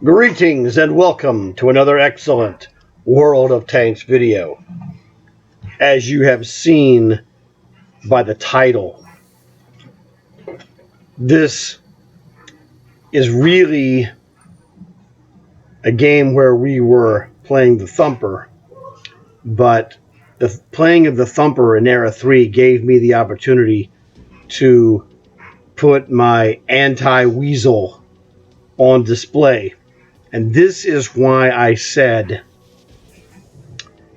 Greetings and welcome to another excellent World of Tanks video. As you have seen by the title, this is really a game where we were playing the Thumper, but the playing of the Thumper in Era 3 gave me the opportunity to put my Anti-Wiesel on display. And this is why I said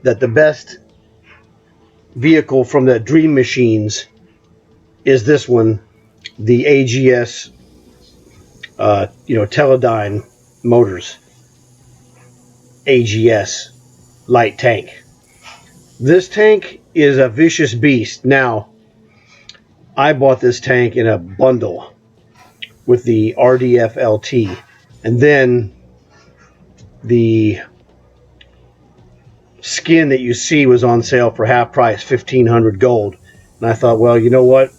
that the best vehicle from the Dream Machines is this one, the AGS, Teledyne Motors, AGS light tank. This tank is a vicious beast. Now, I bought this tank in a bundle with the RDF LT, and then the skin that you see was on sale for half price, 1,500 gold. And I thought, well, you know what?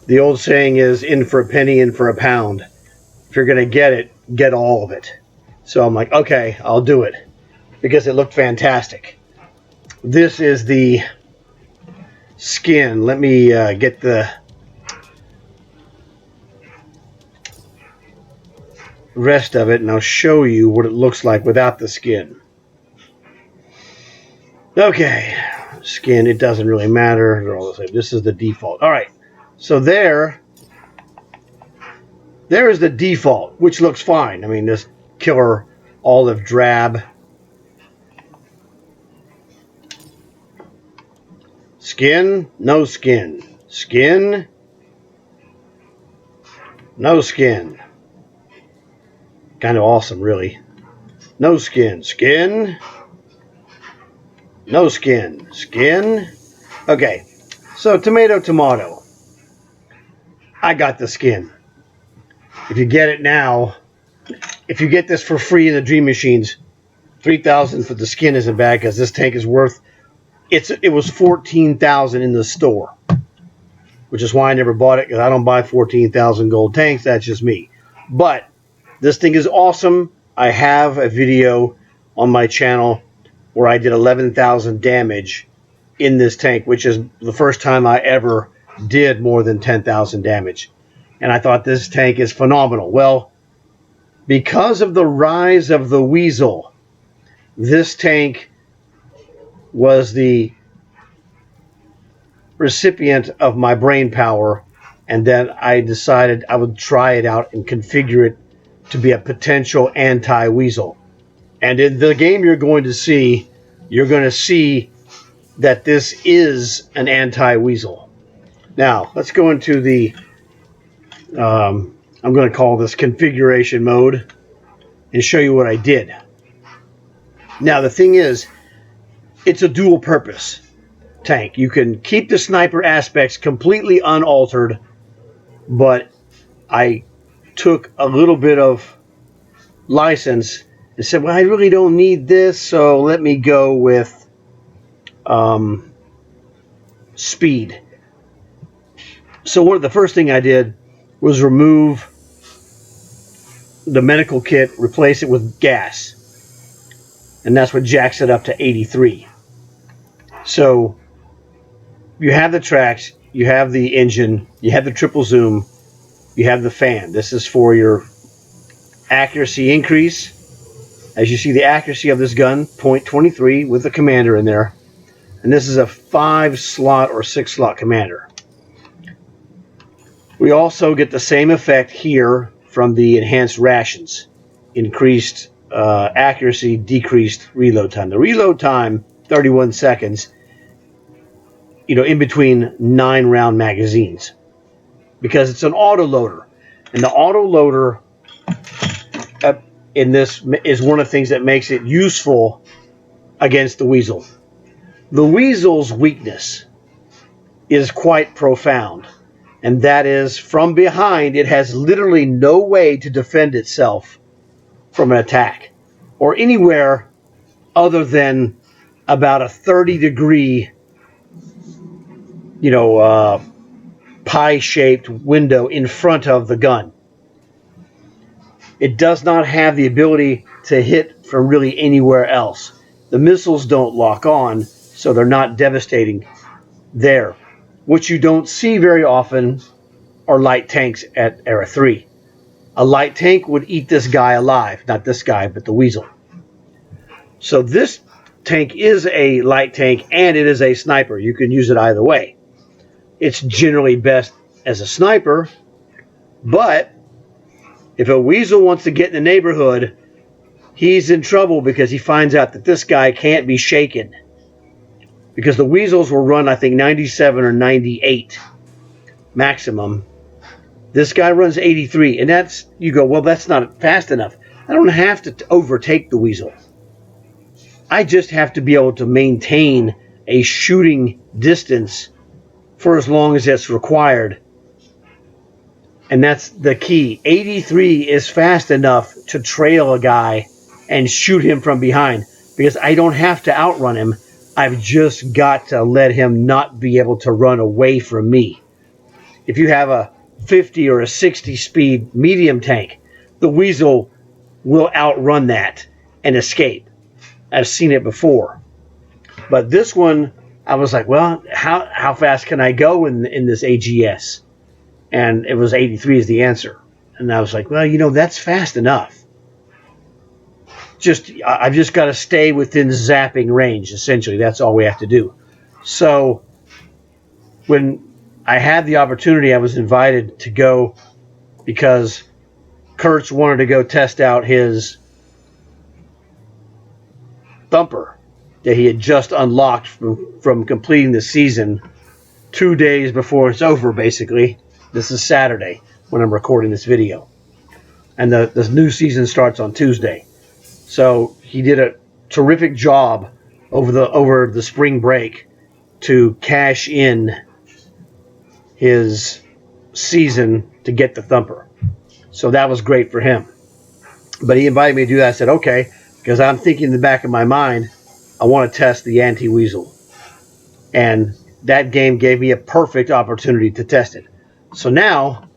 The old saying is, in for a penny, in for a pound. If you're going to get it, get all of it. So I'm like, okay, I'll do it, because it looked fantastic. This is the skin. Let me get the rest of it, and I'll show you what it looks like without the skin. Okay, skin, it doesn't really matter. They're all the same. This is the default. All right, so there is the default, which looks fine. I mean, this killer olive drab. Skin, no skin. Skin, no skin. Kind of awesome, really. No skin. Skin, no skin. Skin. Okay, so tomato. I got the skin. If you get it now, if you get this for free in the Dream Machines, 3,000 for the skin isn't bad, because this tank is worth, it was 14,000 in the store, which is why I never bought it, because I don't buy 14,000 gold tanks. That's just me. But this thing is awesome. I have a video on my channel where I did 11,000 damage in this tank, which is the first time I ever did more than 10,000 damage. And I thought this tank is phenomenal. Well, because of the rise of the Weasel, this tank was the recipient of my brain power, and then I decided I would try it out and configure it to be a potential anti-Weasel. And in the game you're going to see that this is an anti-Weasel. Now, let's go into the, I'm going to call this configuration mode, and show you what I did. Now, the thing is, it's a dual purpose tank. You can keep the sniper aspects completely unaltered, but I took a little bit of license and said, well, I really don't need this, so let me go with speed. So the first thing I did was remove the medical kit, replace it with gas, and that's what jacks it up to 83. So you have the tracks, you have the engine, you have the triple zoom, you have the fan. This is for your accuracy increase. As you see, the accuracy of this gun, 0.23 with the commander in there. And this is a 5-slot or 6-slot commander. We also get the same effect here from the enhanced rations. Increased accuracy, decreased reload time. The reload time, 31 seconds, in between 9-round magazines, because it's an autoloader. And the autoloader in this is one of the things that makes it useful against the Weasel. The Weasel's weakness is quite profound, and that is, from behind, it has literally no way to defend itself from an attack, or anywhere other than about a 30-degree, pie-shaped window in front of the gun. It does not have the ability to hit from really anywhere else. The missiles don't lock on, so they're not devastating there. What you don't see very often are light tanks at Era 3. A light tank would eat this guy alive. Not this guy, but the Weasel. So this tank is a light tank and it is a sniper. You can use it either way. It's generally best as a sniper, but if a Weasel wants to get in the neighborhood, he's in trouble because he finds out that this guy can't be shaken. Because the Weasels will run, I think, 97 or 98 maximum. This guy runs 83, and that's, you go, well, that's not fast enough. I don't have to overtake the Weasel. I just have to be able to maintain a shooting distance for as long as it's required. And that's the key. 83 is fast enough to trail a guy and shoot him from behind because I don't have to outrun him. I've just got to let him not be able to run away from me. If you have a 50 or a 60 speed medium tank, the Weasel will outrun that and escape. I've seen it before. But this one, I was like, well, how fast can I go in this AGS? And it was 83 is the answer. And I was like, well, that's fast enough. I've just got to stay within zapping range, essentially. That's all we have to do. So when I had the opportunity, I was invited to go because Kurtz wanted to go test out his thumper that he had just unlocked from completing the season 2 days before it's over, basically. This is Saturday when I'm recording this video. And the new season starts on Tuesday. So he did a terrific job over the spring break to cash in his season to get the thumper. So that was great for him. But he invited me to do that. I said, okay, because I'm thinking in the back of my mind, I want to test the ANTI-Wiesel. And that game gave me a perfect opportunity to test it. So now,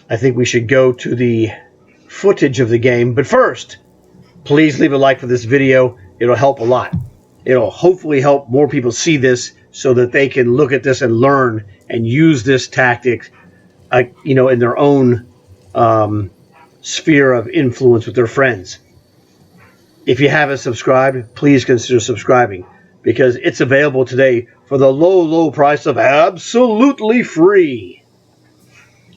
I think we should go to the footage of the game. But first, please leave a like for this video. It'll help a lot. It'll hopefully help more people see this so that they can look at this and learn and use this tactic, in their own sphere of influence with their friends. If you haven't subscribed, please consider subscribing because it's available today for the low, low price of absolutely free.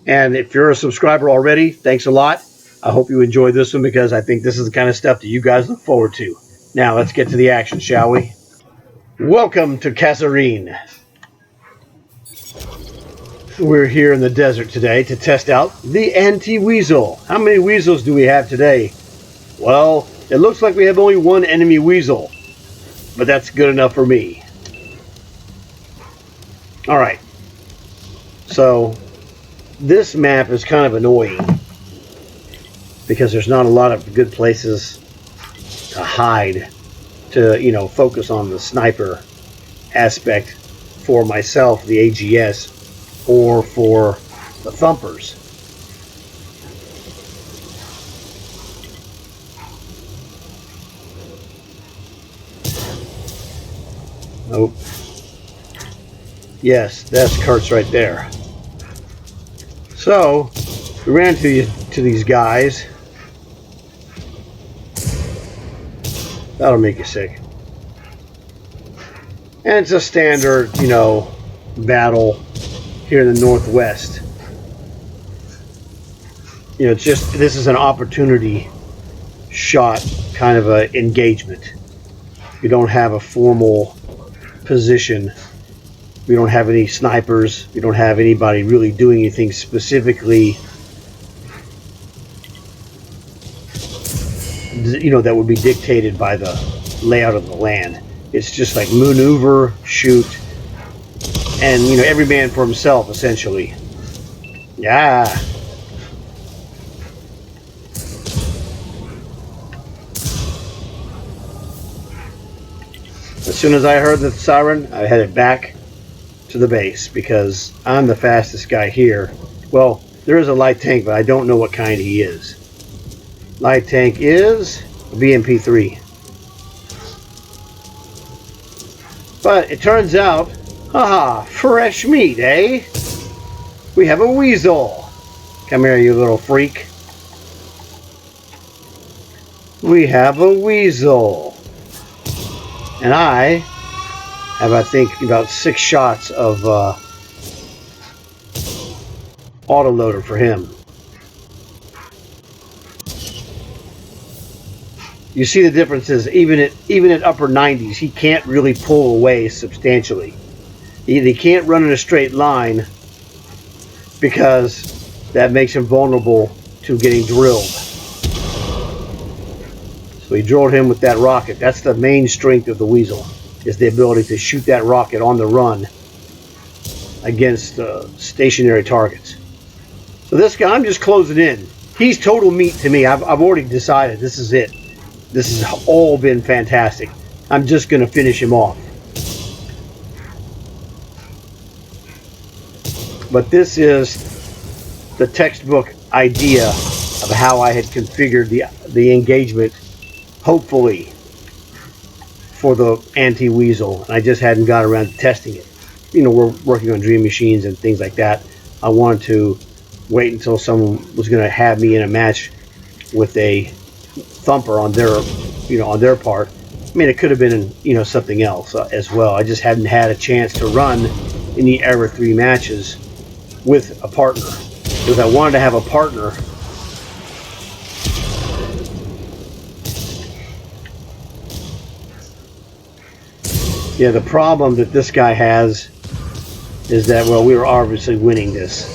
And if you're a subscriber already, thanks a lot. I hope you enjoyed this one because I think this is the kind of stuff that you guys look forward to. Now, let's get to the action, shall we? Welcome to Kasserine. We're here in the desert today to test out the ANTI-Wiesel. How many Weasels do we have today? Well, it looks like we have only one enemy Weasel, but that's good enough for me. Alright, so this map is kind of annoying because there's not a lot of good places to hide to, focus on the sniper aspect for myself, the AGS, or for the thumpers. Nope. Yes, that's Kurtz right there. So, we ran to these guys. That'll make you sick. And it's a standard, battle here in the Northwest. This is an opportunity shot kind of a engagement. You don't have a formal position. We don't have any snipers. We don't have anybody really doing anything specifically, that would be dictated by the layout of the land. It's just like maneuver, shoot, and, every man for himself, essentially. Yeah. As soon as I heard the siren, I headed back to the base because I'm the fastest guy here. Well, There is a light tank, but I don't know what kind he is. Light tank is a BMP3. But it turns out, haha, fresh meat, eh? We have a weasel. Come here, you little freak. We have a weasel. And I have, I think, about 6 shots of autoloader for him. You see the differences, even at upper 90s, he can't really pull away substantially. He can't run in a straight line because that makes him vulnerable to getting drilled. So he drilled him with that rocket. That's the main strength of the Weasel, is the ability to shoot that rocket on the run against stationary targets. So this guy, I'm just closing in. He's total meat to me. I've already decided this is it. This has all been fantastic. I'm just going to finish him off. But this is the textbook idea of how I had configured the engagement, hopefully, for the ANTI-Wiesel. And I just hadn't got around to testing it. You know, we're working on Dream Machines and things like that. I wanted to wait until someone was going to have me in a match with a thumper on their, on their part. I mean, it could have been, something else as well. I just hadn't had a chance to run any Era 3 matches with a partner, because I wanted to have a partner Yeah, the problem that this guy has is that, well, we were obviously winning this.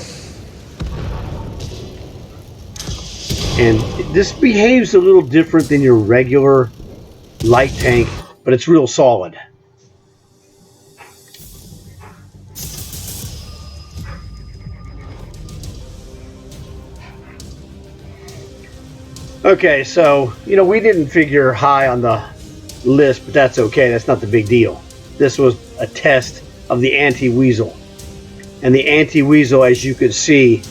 And this behaves a little different than your regular light tank, but it's real solid. Okay, so, we didn't figure high on the list, but that's okay. That's not the big deal. This was a test of the ANTI-Wiesel. And the ANTI-Wiesel, as you could see,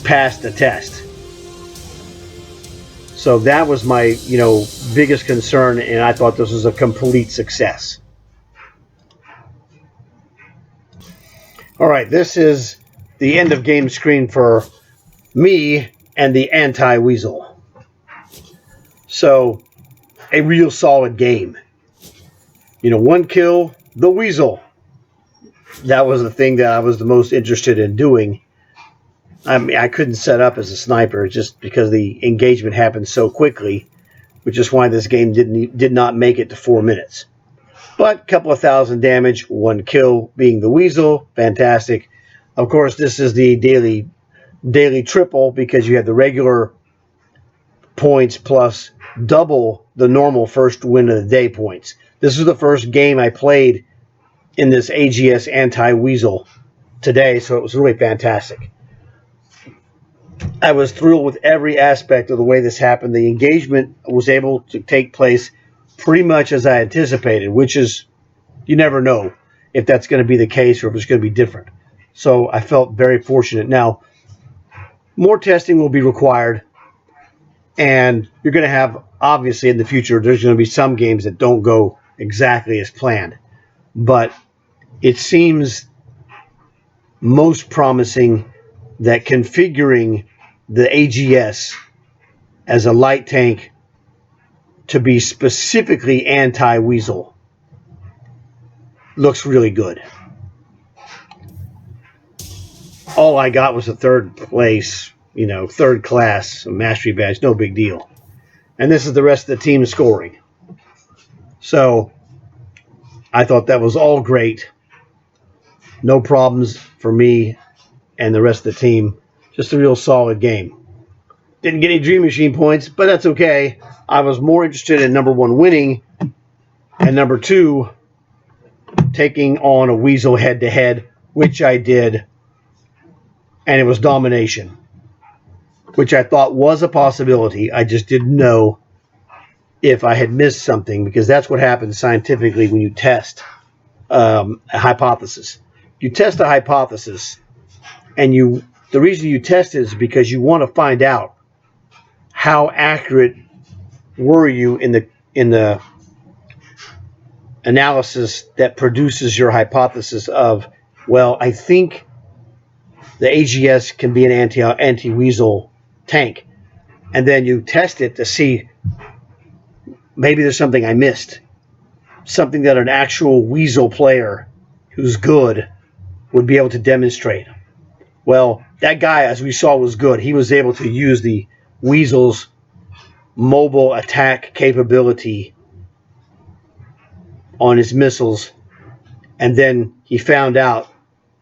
passed the test. So that was my, biggest concern, and I thought this was a complete success. All right, this is the end of game screen for me and the ANTI-Wiesel. So, a real solid game. 1 kill, the Weasel. That was the thing that I was the most interested in doing. I mean, I couldn't set up as a sniper just because the engagement happened so quickly, which is why this game did not make it to 4 minutes. But a couple of thousand damage, 1 kill being the Weasel, fantastic. Of course, this is the daily triple because you have the regular points plus double the normal first win of the day points. This is the first game I played in this AGS ANTI-Wiesel today, so it was really fantastic. I was thrilled with every aspect of the way this happened. The engagement was able to take place pretty much as I anticipated, which is, you never know if that's going to be the case or if it's going to be different. So I felt very fortunate. Now, more testing will be required, and you're going to have, obviously, in the future, there's going to be some games that don't go exactly as planned. But it seems most promising that configuring the AGS as a light tank to be specifically ANTI-Wiesel looks really good. All I got was a third place, third class mastery badge, no big deal. And this is the rest of the team scoring. So I thought that was all great. No problems for me and the rest of the team. Just a real solid game. Didn't get any Dream Machine points, but that's okay. I was more interested in number 1 winning and number 2 taking on a Weasel head-to-head, which I did. And it was domination, which I thought was a possibility. I just didn't know if I had missed something, because that's what happens scientifically when you test a hypothesis. You test a hypothesis and you the reason you test it is because you want to find out how accurate were you in the analysis that produces your hypothesis of, well, I think the AGS can be an anti-Wiesel tank. And then you test it to see maybe there's something I missed, something that an actual Wiesel player who's good would be able to demonstrate. Well, that guy, as we saw, was good. He was able to use the Wiesel's mobile attack capability on his missiles, and then he found out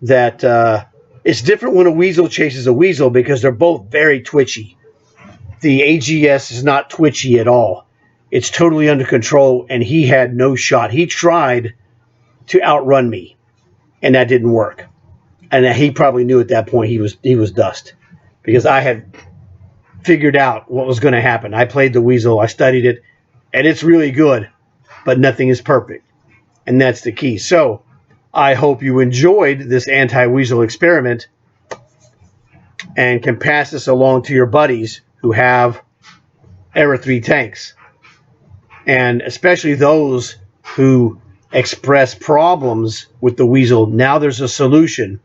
that it's different when a Wiesel chases a Wiesel because they're both very twitchy. The AGS is not twitchy at all. It's totally under control, and he had no shot. He tried to outrun me, and that didn't work. And he probably knew at that point he was dust, because I had figured out what was going to happen. I played the Wiesel, I studied it, and it's really good, but nothing is perfect, and that's the key. So I hope you enjoyed this anti-Wiesel experiment and can pass this along to your buddies who have Era 3 tanks, and especially those who express problems with the Wiesel. Now there's a solution.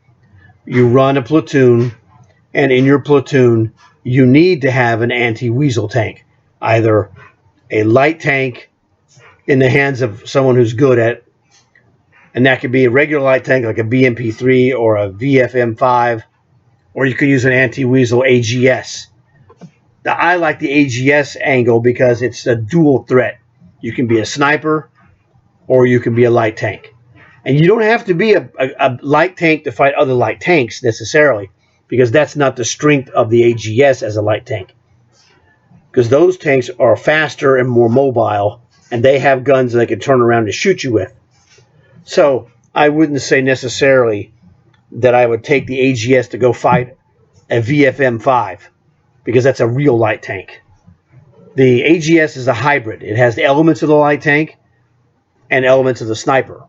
You run a platoon, and in your platoon you need to have an anti-Wiesel tank, either a light tank in the hands of someone who's good at it, and that could be a regular light tank like a BMP3 or a VFM5, or you could use an anti-Wiesel AGS. Now, I like the AGS angle because it's a dual threat. You can be a sniper or you can be a light tank. And you don't have to be a light tank to fight other light tanks necessarily, because that's not the strength of the AGS as a light tank. Because those tanks are faster and more mobile, and they have guns they can turn around and shoot you with. So I wouldn't say necessarily that I would take the AGS to go fight a VFM5, because that's a real light tank. The AGS is a hybrid. It has the elements of the light tank and elements of the sniper.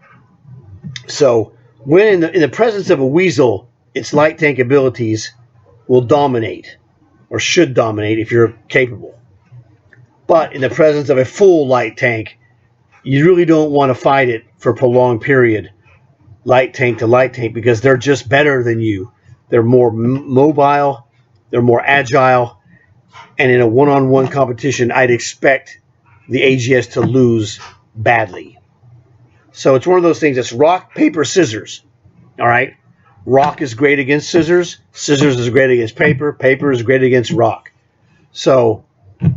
So when in the presence of a Wiesel, its light tank abilities will dominate, or should dominate if you're capable. But in the presence of a full light tank, you really don't want to fight it for a prolonged period, light tank to light tank, because they're just better than you. They're more mobile, they're more agile, and in a one-on-one competition, I'd expect the AGS to lose badly. So it's one of those things that's rock, paper, scissors. All right? Rock is great against scissors. Scissors is great against paper. Paper is great against rock. So, the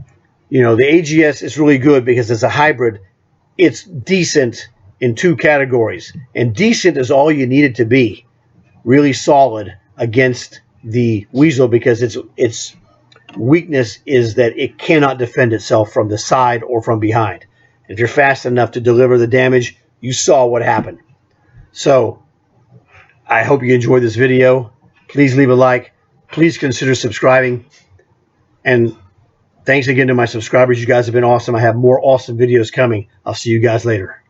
AGS is really good because it's a hybrid. It's decent in two categories. And decent is all you need it to be. Really solid against the Wiesel, because its weakness is that it cannot defend itself from the side or from behind. If you're fast enough to deliver the damage, you saw what happened. So I hope you enjoyed this video. Please leave a like. Please consider subscribing. And thanks again to my subscribers. You guys have been awesome. I have more awesome videos coming. I'll see you guys later.